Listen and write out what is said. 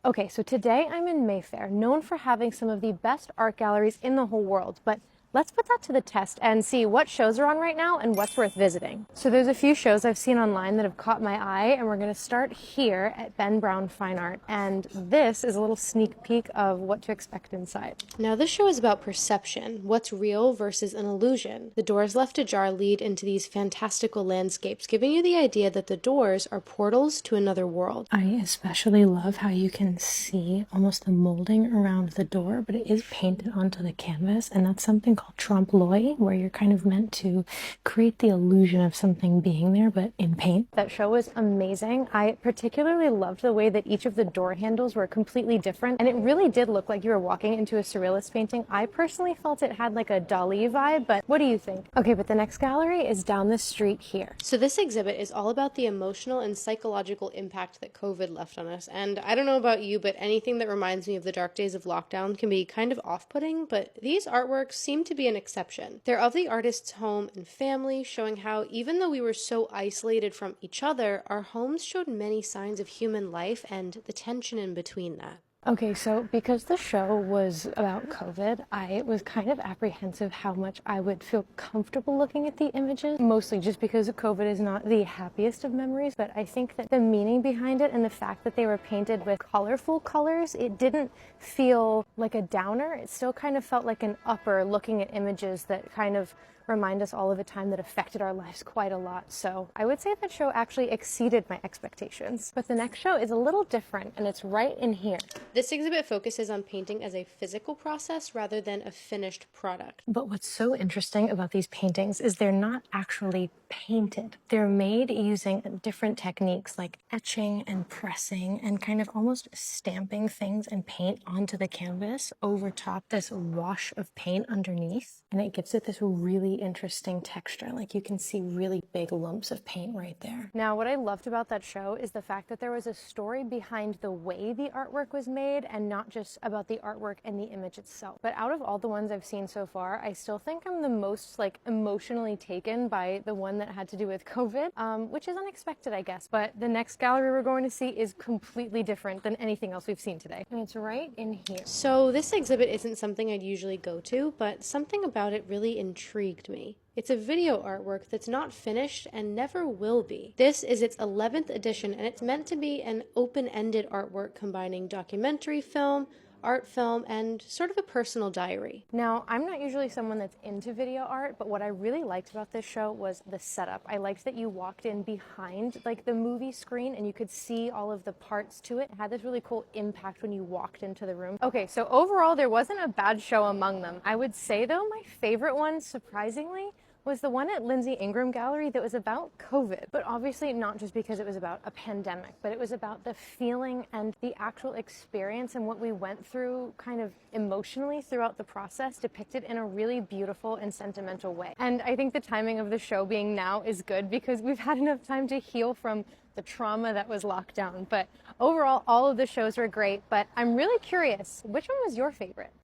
Okay, so today I'm in Mayfair, known for having some of the best art galleries in the whole world, but let's put that to the test and see what shows are on right now and what's worth visiting. So there's a few shows I've seen online that have caught my eye, and we're going to start here at Ben Brown Fine Art, and this is a little sneak peek of what to expect inside. Now this show is about perception, what's real versus an illusion. The doors left ajar lead into these fantastical landscapes, giving you the idea that the doors are portals to another world. I especially love how you can see almost the molding around the door, but it is painted onto the canvas, and that's something called trompe l'oeil, where you're kind of meant to create the illusion of something being there, but in paint. That show was amazing. I particularly loved the way that each of the door handles were completely different, and it really did look like you were walking into a surrealist painting. I personally felt it had like a Dali vibe, but what do you think? Okay, but the next gallery is down the street here. So this exhibit is all about the emotional and psychological impact that COVID left on us, and I don't know about you, but anything that reminds me of the dark days of lockdown can be kind of off-putting, but these artworks seem to be an exception. They're of the artist's home and family, showing how even though we were so isolated from each other, our homes showed many signs of human life and the tension in between that. Okay, so because the show was about COVID, I was kind of apprehensive how much I would feel comfortable looking at the images, mostly just because COVID is not the happiest of memories, but I think that the meaning behind it and the fact that they were painted with colorful colors, it didn't feel like a downer. It still kind of felt like an upper, looking at images that kind of remind us all of a time that affected our lives quite a lot. So I would say that show actually exceeded my expectations. But the next show is a little different, and it's right in here. This exhibit focuses on painting as a physical process rather than a finished product. But what's so interesting about these paintings is they're not actually painted. They're made using different techniques like etching and pressing and kind of almost stamping things and paint onto the canvas over top this wash of paint underneath. And it gives it this really interesting texture. Like you can see really big lumps of paint right there. Now, what I loved about that show is the fact that there was a story behind the way the artwork was made and not just about the artwork and the image itself. But out of all the ones I've seen so far, I still think I'm the most emotionally taken by the one that had to do with COVID, which is unexpected, I guess. But the next gallery we're going to see is completely different than anything else we've seen today. And it's right in here. So this exhibit isn't something I'd usually go to, but something about it really intrigued me. It's a video artwork that's not finished and never will be. This is its 11th edition, and it's meant to be an open-ended artwork combining documentary film, art film, and sort of a personal diary. Now, I'm not usually someone that's into video art, but what I really liked about this show was the setup. I liked that you walked in behind the movie screen and you could see all of the parts to it. It had this really cool impact when you walked into the room. Okay, so overall there wasn't a bad show among them. I would say though my favorite one, surprisingly, was the one at Lindsay Ingram Gallery that was about COVID. But obviously not just because it was about a pandemic, but it was about the feeling and the actual experience and what we went through kind of emotionally throughout the process, depicted in a really beautiful and sentimental way. And I think the timing of the show being now is good because we've had enough time to heal from the trauma that was locked down. But overall, all of the shows were great, but I'm really curious, which one was your favorite?